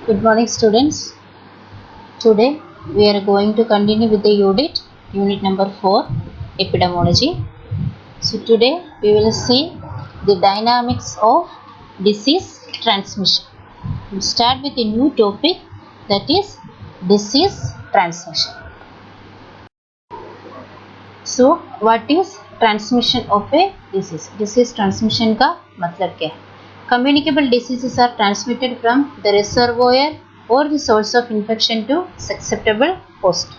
Good morning, students. Today we are going to continue with the unit number 4, epidemiology. So today we will see the dynamics of disease transmission. We'll start with a new topic, that is disease transmission. So what is transmission of a disease? Disease transmission का मतलब क्या है? Communicable diseases are transmitted from the reservoir or the source of infection to susceptible host.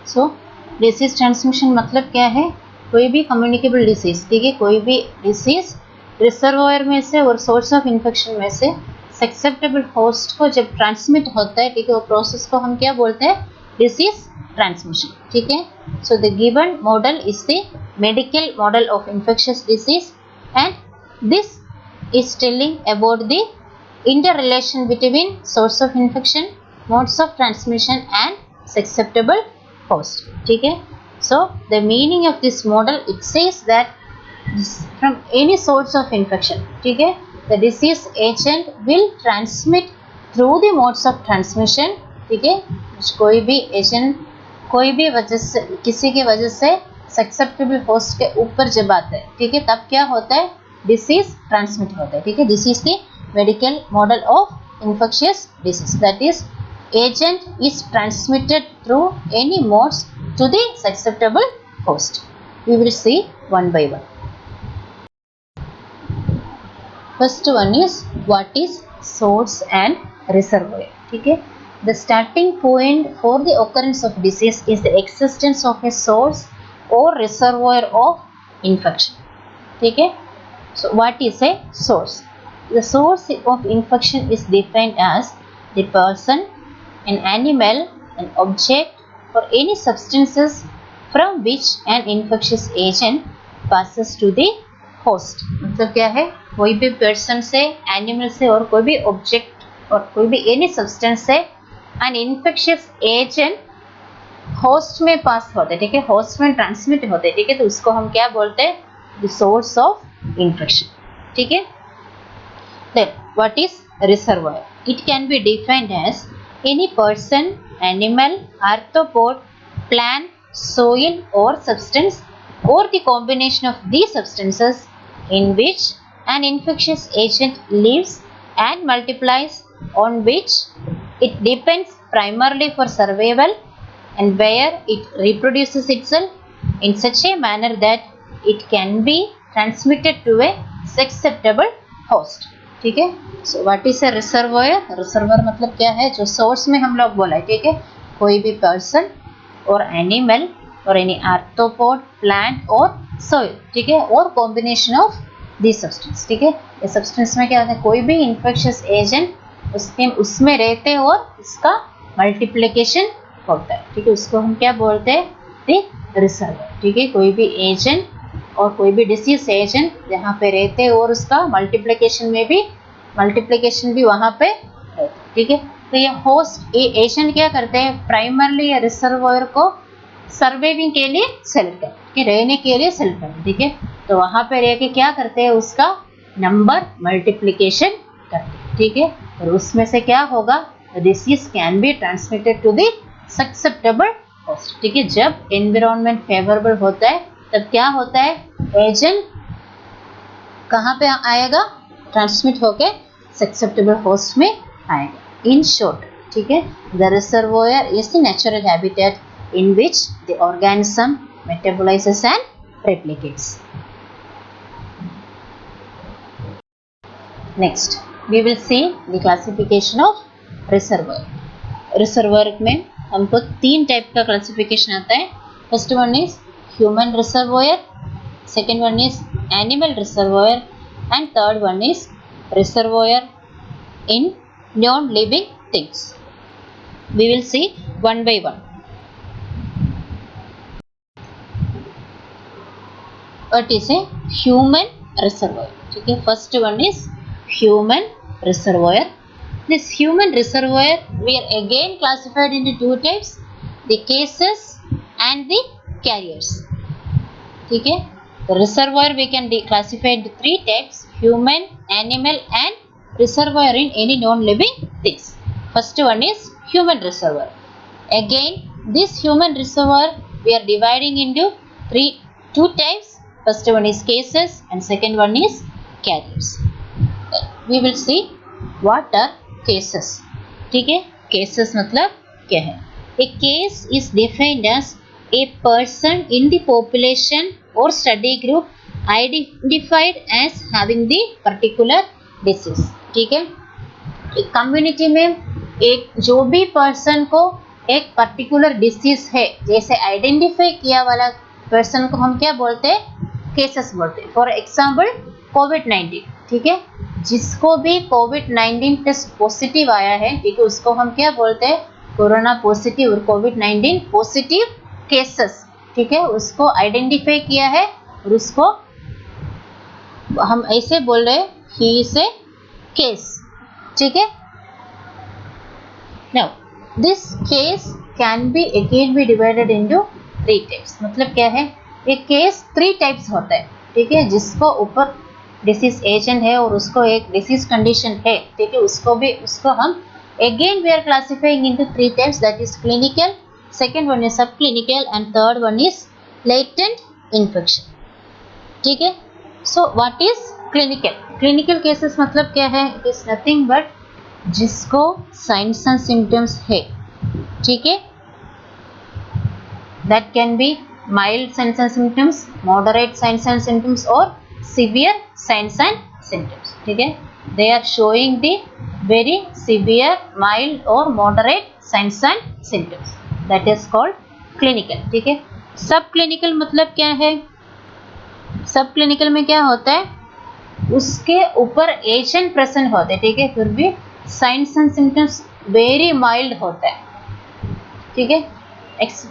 So disease transmission मतलब क्या है? कोई भी communicable disease, ठीक है, कोई भी disease reservoir में से और source of infection में से susceptible host को जब transmit होता है, ठीक है, वो process को हम क्या बोलते हैं? Disease transmission, ठीक है. So the given model is the medical model of infectious disease, and this is telling about the interrelation between source of infection, modes of transmission and susceptible host, ठीक है. So the meaning of this model, it says that from any source of infection, ठीक है, the disease agent will transmit through the modes of transmission, ठीक है. कोई भी agent कोई भी वजह से किसी की वजह से ससेप्टेबल होस्ट के ऊपर जब आता है, ठीक है, तब क्या होता है? डिसीज ट्रांसमिट होता है, ठीक है. This is the medical model of infectious disease, that is agent is transmitted through any modes to the susceptible host. We will see one by one. First one is what is source and reservoir, ठीक है. The starting point for the occurrence of disease is the existence of a source or reservoir of infection, ठीक है. So what is a source? The source of infection is defined as the person, an animal, an object or any substances from which an infectious agent passes to the host. मतलब क्या है? कोई भी person से, animal से और कोई भी object और कोई भी any substance से an infectious agent host में पास होते, ठीक है, host में ट्रांसमिट होते, ठीक है, तो उसको हम क्या बोलते हैं? the source of infection, ठीक है. Then what is reservoir? It can be defined as any person, animal, arthropod, plant, soil or substance or the combination of these substances in which an infectious agent lives and multiplies, on which it depends primarily for survival and where it reproduces itself in such a manner that it can be transmitted to a susceptible host, ठीक है. So what is a reservoir? Reservoir मतलब क्या है? जो source में हम लोग बोला है, ठीक है, कोई भी person और animal और any arthropod, plant और soil, ठीक है, और combination of these substance, ठीक है. ये substance में क्या होता है? कोई भी infectious agent उसमें रहते और उसका मल्टीप्लिकेशन होता है, ठीक है, उसको हम क्या बोलते हैं? द रिजर्वर, ठीक है. कोई भी एजेंट और कोई भी डिसीज एजेंट जहाँ पे रहते और उसका मल्टीप्लिकेशन भी वहाँ पे रहता है, ठीक है. तो ये होस्ट, ये एजेंट क्या करते हैं? प्राइमरली ये रिजर्वर को सर्वाइविंग के लिए सेलेक्ट करते हैं, रहने के लिए सेलेक्ट करते हैं, ठीक है. तो वहाँ पे रह के क्या करते हैं? उसका नंबर मल्टीप्लिकेशन करते हैं, ठीक है. और उसमें से क्या होगा? Disease can be transmitted to the susceptible host, ठीक है. जब एनवायरनमेंट फेवरेबल होता है तब क्या होता है? एजेंट कहाँ पे आएगा? ट्रांसमिट होके ससेप्टेबल होस्ट में आएगा. इन शॉर्ट, ठीक है, the reservoir is the natural habitat in which the organism metabolises and replicates. Next we will see the classification of reservoir. Reservoir में हमको 3 टाइप का क्लासिफिकेशन आता है. First one is human reservoir, second one is animal reservoir and third one is reservoir in non living things. We will see one by one. What is a human reservoir? ठीक है, first one is human reservoir. This human reservoir we are again classified into 2 types, the cases and the carriers, ठीक है. The reservoir we can classify into 3 types: human, animal and reservoir in any non-living things. First one is human reservoir. Again, this human reservoir we are dividing into two types. First one is cases and second one is carriers. We will see what are cases. ठीक है, cases मतलब क्या है? A case is defined as a person in the population or study group identified as having the particular disease. ठीक है, एक community में एक जो भी पर्सन को एक पर्टिकुलर डिसीज है जैसे आइडेंटिफाई किया वाला पर्सन को हम क्या बोलते हैं? केसेस बोलते हैं. फॉर एग्जाम्पल कोविड-19. ठीक है, जिसको भी कोविड-19 टेस्ट पॉजिटिव आया है, ठीक है, उसको हम क्या बोलते हैं? कोरोना पॉजिटिव और कोविड-19 पॉजिटिव केसेस. ठीक है, उसको आइडेंटिफाई किया है और उसको हम ऐसे बोल रहे हैं ही इज ए केस. ठीक है. Now this case can be again be divided into three types. मतलब क्या है? एक केस 3 टाइप्स होता है. ठीक है, जिसको ऊपर डिसीज एजेंट है और उसको एक डिसीज कंडीशन है. ठीक है, उसको हम again we are classifying into 3 types, that is clinical, second one is subclinical and third one is latent infection. ठीक है. So what is clinical? Clinical cases मतलब क्या है? It is nothing but जिसको साइंस एंड सिम्टम्स है. ठीक है, that can be mild signs and symptoms, moderate signs and symptoms और सिवियर साइंस एंड सिम्टम्स. ठीक है, they are showing the very severe, mild और moderate signs and symptoms, that is called clinical. ठीक है. सब क्लिनिकल मतलब क्या है? सब क्लिनिकल में क्या होता है? उसके ऊपर एजेंट प्रेजेंट होते हैं. ठीक है, फिर भी signs and symptoms very mild होता है. ठीक है.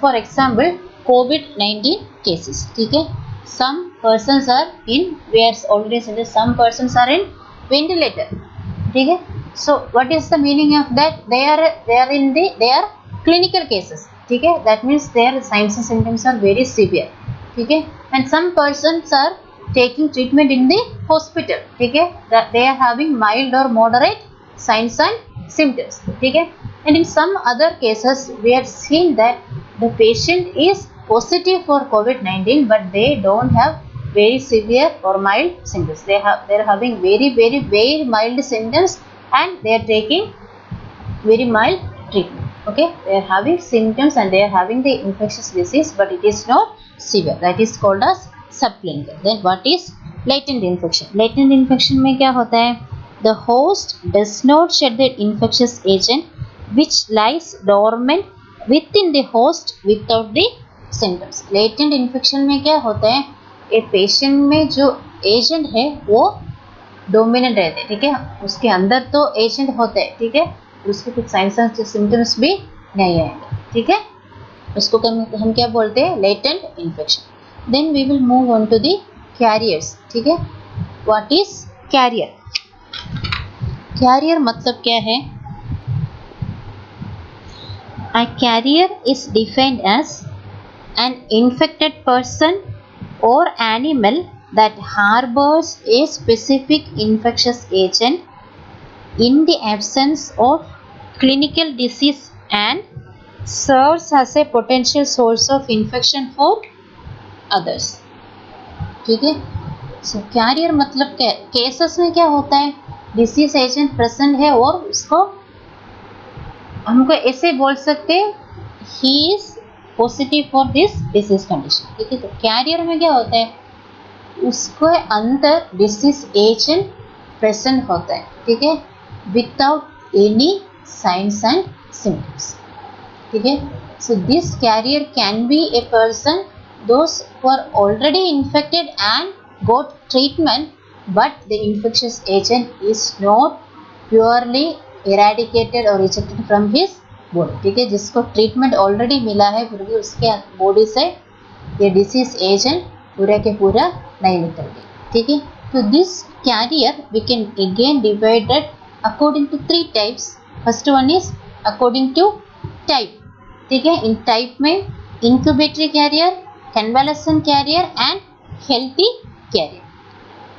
फॉर एग्जाम्पल कोविड-19 केसेस. ठीक है, some persons are in, we are already said some persons are in ventilator. ठीक है. So what is the meaning of that? They are clinical cases. ठीक है, that means their signs and symptoms are very severe. ठीक है, and some persons are taking treatment in the hospital. ठीक है, that they are having mild or moderate signs and symptoms. ठीक है, and in some other cases we have seen that the patient is positive for COVID-19 but they don't have very severe or mild symptoms. They are having very mild symptoms and they are taking very mild treatment. Okay, they are having symptoms and they are having the infectious disease but it is not severe. That is called as subclinical. Then what is latent infection? Latent infection में क्या होता है? The host does not shed the infectious agent which lies dormant within the host without the symptoms. Latent infection में क्या होता है? एक patient में जो एजेंट है वो डोमिनेंट रहते हैं. ठीक है, उसके अंदर तो एजेंट होते हैं. ठीक है, उसके कुछ साइंस एंड सिम्टम्स भी नहीं आएंगे. ठीक है, उसको हम क्या बोलते हैं? Latent infection. Then we will move on to the carriers. ठीक है, what is carrier? Carrier मतलब क्या है? A carrier is defined as an infected person or animal that harbors a specific infectious agent in the absence of clinical disease and serves as a potential source of infection for others. ठीक है. सो career मतलब cases में क्या होता है? Disease agent present है और उसको हमको ऐसे बोल सकते हैं he is positive for this disease condition. ठीक है, तो कैरियर में क्या होता है? उसके अंदर डिसीज एजेंट प्रेजेंट होता है. ठीक है, without any signs and symptoms. ठीक है, so this carrier can be a person those who are already infected and got treatment but the infectious agent is not purely eradicated or ejected from his body. ठीक है, जिसको treatment already मिला है फिर भी उसके बॉडी से ये डिसीज एजेंट पूरा के पूरा नहीं निकल गया. ठीक है, तो this carrier we can again divided according to 3 types. First one is according to type. ठीक है, इन टाइप में incubatory carrier, convalescent carrier and healthy carrier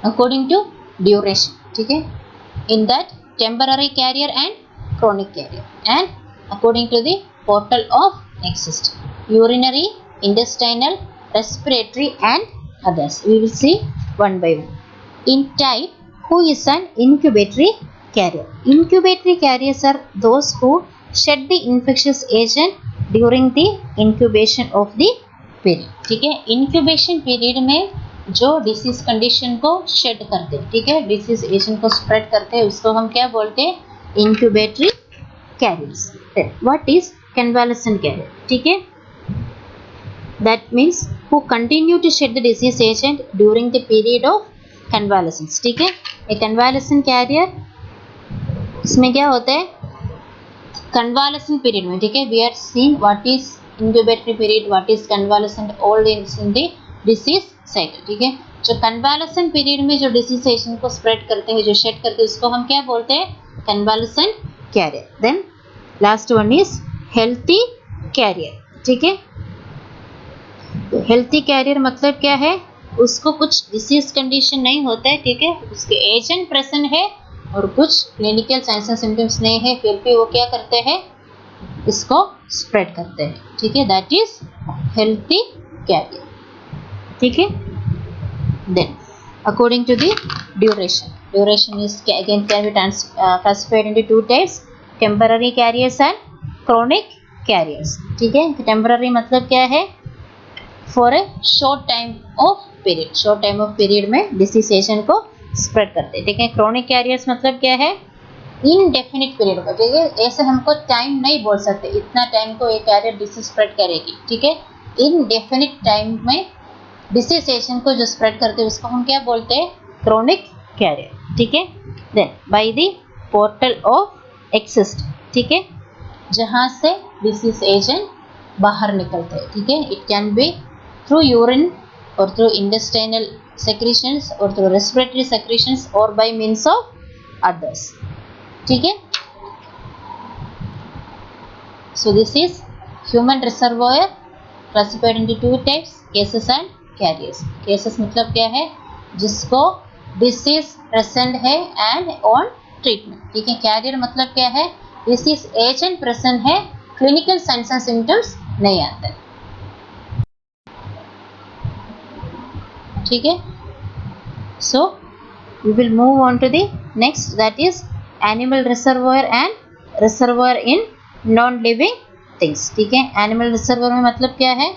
according to duration. ठीक है, in that temporary carrier and chronic carrier, and according to the portal of exist, urinary, intestinal, respiratory and others. We will see one by one. In type, who is an incubatory carrier? Incubatory carriers are those who shed the infectious agent during the incubation of the period. ठीक है, incubation period में जो disease condition को shade करते हैं, ठीक है, disease agent को स्प्रेड करते हैं, उसको हम क्या बोलते हैं? Incubatory carriers. What is convalescent carrier? ठीक है, that means who continue to shed the disease agent during the period of convalescence. ठीक है, ए कन्वालेसेंट कैरियर, इसमें क्या होता है? कन्वालेसेंट पीरियड में, ठीक है, we are seeing what is incubatory period, what is convalescent, all in the disease cycle. ठीक है, जो कन्वालेसेंट पीरियड में जो डिसीज एजेंट को स्प्रेड करते हैं, जो शेड करते हैं, उसको हम क्या बोलते हैं? Convalescent carrier. Then last one is healthy carrier. ठीक है, हेल्थी कैरियर मतलब क्या है? उसको कुछ डिसीज कंडीशन नहीं होता है, ठीक है, उसके एजेंट प्रेजेंट है और कुछ क्लिनिकल साइंस एंड सिम्टम्स नहीं है, फिर भी वो क्या करते हैं? इसको स्प्रेड करते हैं. ठीक है, दैट इज हेल्थी कैरियर. ठीक है, then according to the duration is again can be classified into two types, temporary carriers and chronic carriers. ठीक है, temporary मतलब क्या है? for a short time of period में disease agent को spread करते हैं. ठीक है, chronic carriers मतलब क्या है? indefinite period का. ठीक है, ऐसे हमको टाइम नहीं बोल सकते, इतना टाइम को एक कैरियर डिसीज स्प्रेड करेगी. ठीक है, indefinite टाइम में डिसीज एजेंट को जो स्प्रेड करते हैं, उसको हम क्या बोलते हैं? Chronic carrier. ठीक है, then by the portal of exit. ठीक है, जहाँ से डिसीज एजेंट बाहर निकलते हैं. ठीक है, it can be through urine और थ्रू इंटेस्टाइनल सेक्रीशंस और थ्रू रेस्पिरेटरी सेक्रीशंस और बाय मीन्स ऑफ अदर्स. ठीक है, so this is human reservoir classified into two types, cases and carriers. Cases मतलब क्या है? जिसको डिसीज प्रेजेंट है एंड ऑन ट्रीटमेंट. ठीक है, कैरियर मतलब क्या है? डिसीज एजेंट प्रेजेंट है, क्लिनिकल साइंस एंड सिम्टम्स नहीं आते. ठीक है, so we will move on to the next, that is animal reservoir and reservoir in non living things. ठीक है, एनिमल रिजर्वोयर में मतलब क्या है?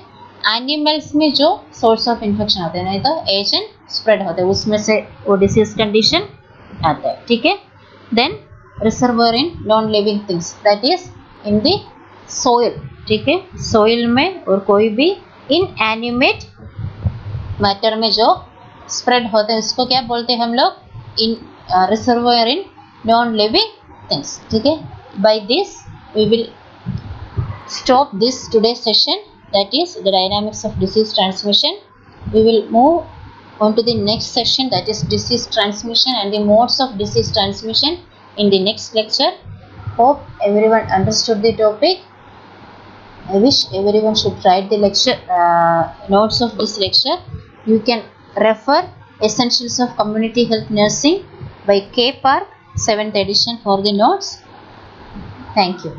एनिमल्स में जो सोर्स ऑफ इन्फेक्शन होते हैं, नहीं तो एजेंट स्प्रेड होते हैं, उसमें से वो डिसीज कंडीशन आता है. ठीक है, then reservoir in non living things, that is in the soil. ठीक है, सोइल में और कोई भी इनएनिमेट मैटर में जो स्प्रेड होते हैं, उसको क्या बोलते हैं हम लोग? In reservoir in non living things. ठीक है, by this we will stop this today's session, that is the dynamics of disease transmission. We will move on to the next session, that is disease transmission and the modes of disease transmission in the next lecture. Hope everyone understood the topic. I wish everyone should write the lecture notes of this lecture. You can refer Essentials of Community Health Nursing by K. Park, 7th edition for the notes. Thank you.